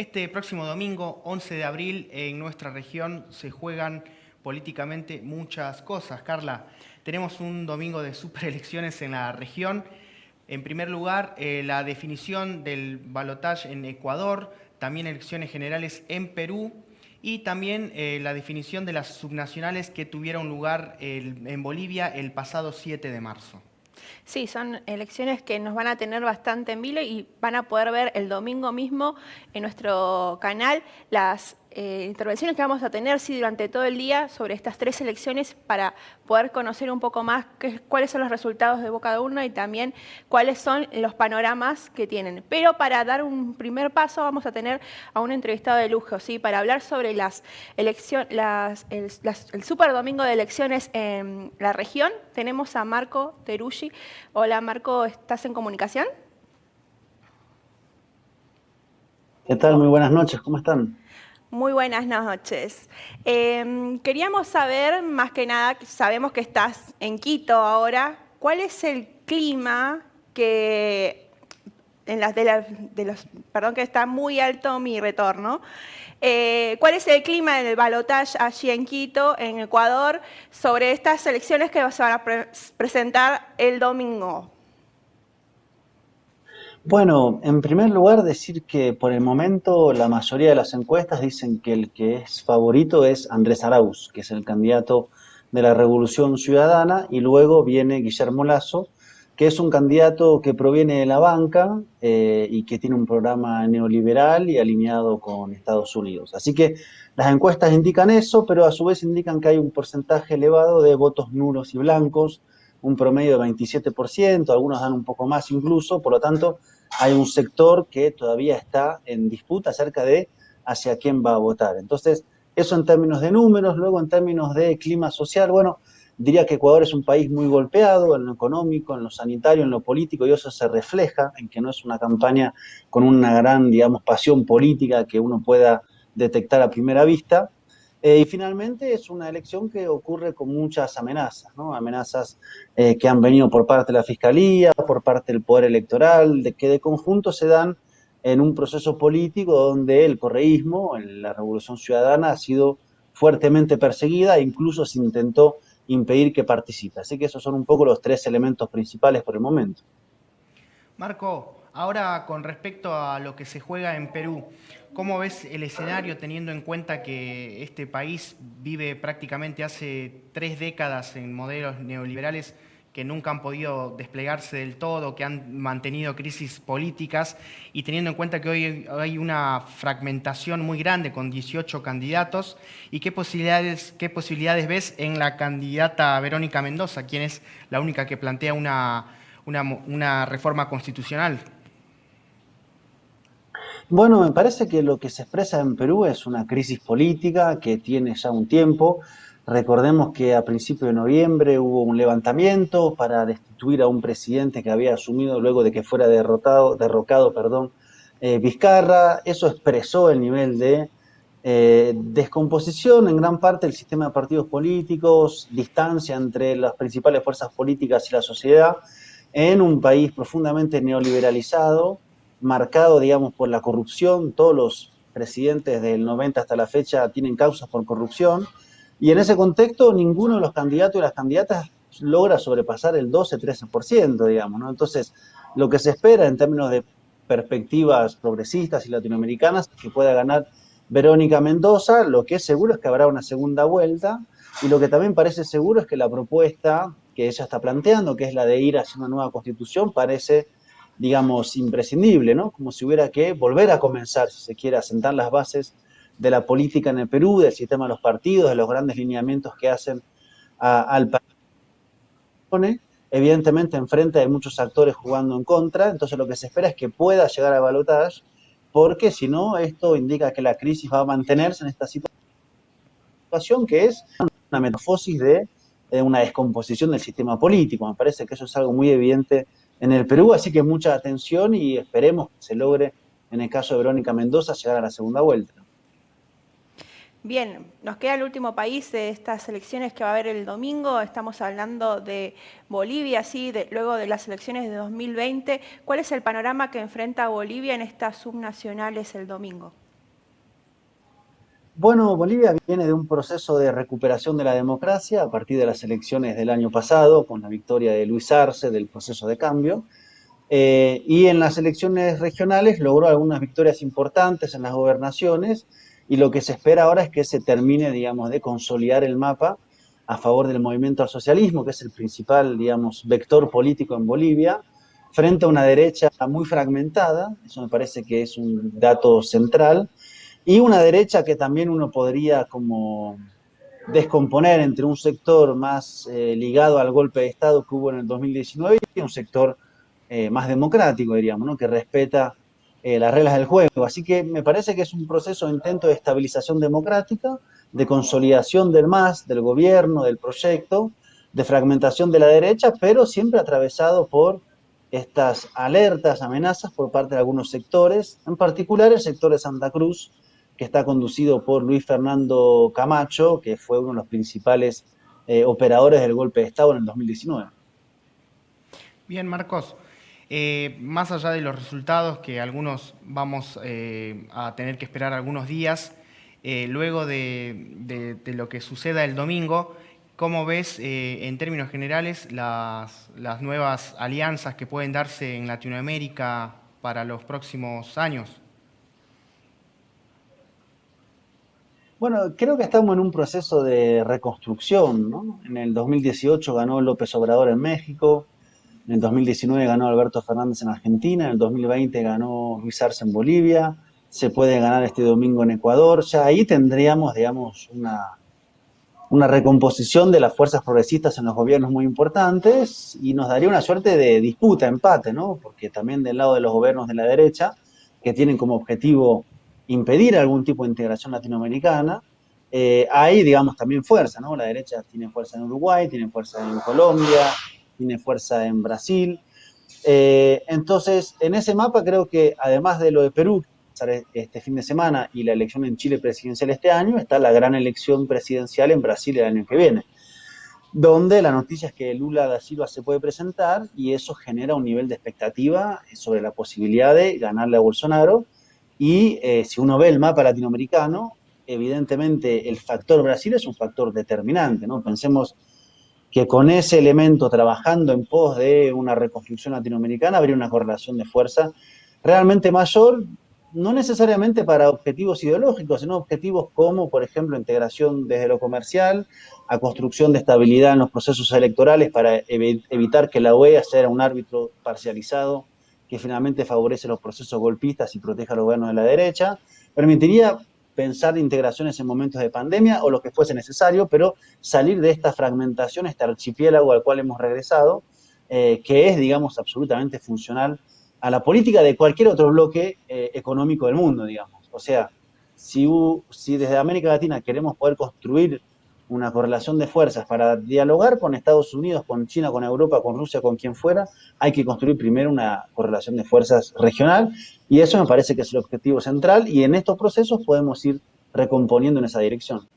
Este próximo domingo, 11 de abril, en nuestra región se juegan políticamente muchas cosas. Carla, tenemos un domingo de superelecciones en la región. En primer lugar, la definición del balotaje en Ecuador, también elecciones generales en Perú y también la definición de las subnacionales que tuvieron lugar en Bolivia el pasado 7 de marzo. Sí, son elecciones que nos van a tener bastante en vilo y van a poder ver el domingo mismo en nuestro canal las intervenciones que vamos a tener durante todo el día sobre estas tres elecciones para poder conocer un poco más cuáles son los resultados de cada una y también cuáles son los panoramas que tienen. Pero para dar un primer paso vamos a tener a un entrevistado de lujo, ¿sí? Para hablar sobre el super domingo de elecciones en la región. Tenemos a Marco Teruggi. Hola Marco, ¿estás en comunicación? ¿Qué tal? Muy buenas noches, ¿cómo están? Muy buenas noches. Queríamos saber, más que nada, sabemos que estás en Quito ahora, ¿cuál es el clima que, perdón que está muy alto mi retorno, ¿cuál es el clima del balotaje allí en Quito, en Ecuador, sobre estas elecciones que se van a presentar el domingo? Bueno, en primer lugar decir que por el momento la mayoría de las encuestas dicen que el que es favorito es Andrés Arauz, que es el candidato de la Revolución Ciudadana, y luego viene Guillermo Lasso, que es un candidato que proviene de la banca y que tiene un programa neoliberal y alineado con Estados Unidos. Así que las encuestas indican eso, pero a su vez indican que hay un porcentaje elevado de votos nulos y blancos, un promedio de 27%, algunos dan un poco más incluso, por lo tanto hay un sector que todavía está en disputa acerca de hacia quién va a votar. Entonces, eso en términos de números, luego en términos de clima social, bueno, diría que Ecuador es un país muy golpeado en lo económico, en lo sanitario, en lo político, y eso se refleja en que no es una campaña con una gran, digamos, pasión política que uno pueda detectar a primera vista. Y finalmente es una elección que ocurre con muchas amenazas, ¿no? Amenazas que han venido por parte de la Fiscalía, por parte del Poder Electoral, de que de conjunto se dan en un proceso político donde el correísmo, la Revolución Ciudadana, ha sido fuertemente perseguida e incluso se intentó impedir que participe. Así que esos son un poco los tres elementos principales por el momento. Marco, ahora con respecto a lo que se juega en Perú, ¿cómo ves el escenario teniendo en cuenta que este país vive prácticamente hace 3 décadas en modelos neoliberales que nunca han podido desplegarse del todo, que han mantenido crisis políticas y teniendo en cuenta que hoy hay una fragmentación muy grande con 18 candidatos? ¿Y qué posibilidades ves en la candidata Verónica Mendoza, quien es la única que plantea una reforma constitucional? Bueno, me parece que lo que se expresa en Perú es una crisis política que tiene ya un tiempo. Recordemos que a principios de noviembre hubo un levantamiento para destituir a un presidente que había asumido luego de que fuera derrocado, Vizcarra. Eso expresó el nivel de descomposición en gran parte del sistema de partidos políticos, distancia entre las principales fuerzas políticas y la sociedad en un país profundamente neoliberalizado, marcado, digamos, por la corrupción. Todos los presidentes del 90 hasta la fecha tienen causas por corrupción. Y en ese contexto, ninguno de los candidatos y las candidatas logra sobrepasar el 12-13%, digamos, ¿no? Entonces, lo que se espera en términos de perspectivas progresistas y latinoamericanas es que pueda ganar Verónica Mendoza. Lo que es seguro es que habrá una segunda vuelta, y lo que también parece seguro es que la propuesta que ella está planteando, que es la de ir hacia una nueva constitución, parece, digamos, imprescindible, ¿no? Como si hubiera que volver a comenzar, si se quiere, a sentar las bases de la política en el Perú, del sistema de los partidos, de los grandes lineamientos que hacen al país. Evidentemente, enfrente hay muchos actores jugando en contra, entonces lo que se espera es que pueda llegar a balotaje, porque si no, esto indica que la crisis va a mantenerse en esta situación que es una metamorfosis de una descomposición del sistema político. Me parece que eso es algo muy evidente en el Perú, así que mucha atención y esperemos que se logre, en el caso de Verónica Mendoza, llegar a la segunda vuelta. Bien, nos queda el último país de estas elecciones que va a haber el domingo. Estamos hablando de Bolivia, sí, luego de las elecciones de 2020. ¿Cuál es el panorama que enfrenta Bolivia en estas subnacionales el domingo? Bueno, Bolivia viene de un proceso de recuperación de la democracia a partir de las elecciones del año pasado, con la victoria de Luis Arce, del proceso de cambio. Y en las elecciones regionales logró algunas victorias importantes en las gobernaciones y lo que se espera ahora es que se termine, digamos, de consolidar el mapa a favor del movimiento al socialismo, que es el principal, digamos, vector político en Bolivia, frente a una derecha muy fragmentada, eso me parece que es un dato central, y una derecha que también uno podría como descomponer entre un sector más ligado al golpe de Estado que hubo en el 2019 y un sector más democrático, diríamos, ¿no? Que respeta las reglas del juego. Así que me parece que es un proceso de intento de estabilización democrática, de consolidación del MAS, del gobierno, del proyecto, de fragmentación de la derecha, pero siempre atravesado por estas alertas, amenazas por parte de algunos sectores, en particular el sector de Santa Cruz, que está conducido por Luis Fernando Camacho, que fue uno de los principales operadores del golpe de Estado en el 2019. Bien, Marcos, más allá de los resultados que algunos vamos a tener que esperar algunos días, luego de lo que suceda el domingo, ¿cómo ves en términos generales las nuevas alianzas que pueden darse en Latinoamérica para los próximos años? Bueno, creo que estamos en un proceso de reconstrucción, ¿no? En el 2018 ganó López Obrador en México, en el 2019 ganó Alberto Fernández en Argentina, en el 2020 ganó Luis Arce en Bolivia, se puede ganar este domingo en Ecuador, ya ahí tendríamos, digamos, una recomposición de las fuerzas progresistas en los gobiernos muy importantes y nos daría una suerte de disputa, empate, ¿no? Porque también del lado de los gobiernos de la derecha, que tienen como objetivo impedir algún tipo de integración latinoamericana, hay, digamos, también fuerza, ¿no? La derecha tiene fuerza en Uruguay, tiene fuerza en Colombia, tiene fuerza en Brasil. Entonces, en ese mapa creo que además de lo de Perú, este fin de semana y la elección en Chile presidencial este año, está la gran elección presidencial en Brasil el año que viene, donde la noticia es que Lula da Silva se puede presentar y eso genera un nivel de expectativa sobre la posibilidad de ganarle a Bolsonaro. Y si uno ve el mapa latinoamericano, evidentemente el factor Brasil es un factor determinante, ¿no? Pensemos que con ese elemento trabajando en pos de una reconstrucción latinoamericana habría una correlación de fuerza realmente mayor, no necesariamente para objetivos ideológicos, sino objetivos como, por ejemplo, integración desde lo comercial, a construcción de estabilidad en los procesos electorales para evitar que la OEA sea un árbitro parcializado que finalmente favorece los procesos golpistas y proteja a los gobiernos de la derecha, permitiría pensar integraciones en momentos de pandemia o lo que fuese necesario, pero salir de esta fragmentación, este archipiélago al cual hemos regresado, que es, digamos, absolutamente funcional a la política de cualquier otro bloque económico del mundo, digamos. O sea, si desde América Latina queremos poder construir una correlación de fuerzas para dialogar con Estados Unidos, con China, con Europa, con Rusia, con quien fuera, hay que construir primero una correlación de fuerzas regional y eso me parece que es el objetivo central y en estos procesos podemos ir recomponiendo en esa dirección.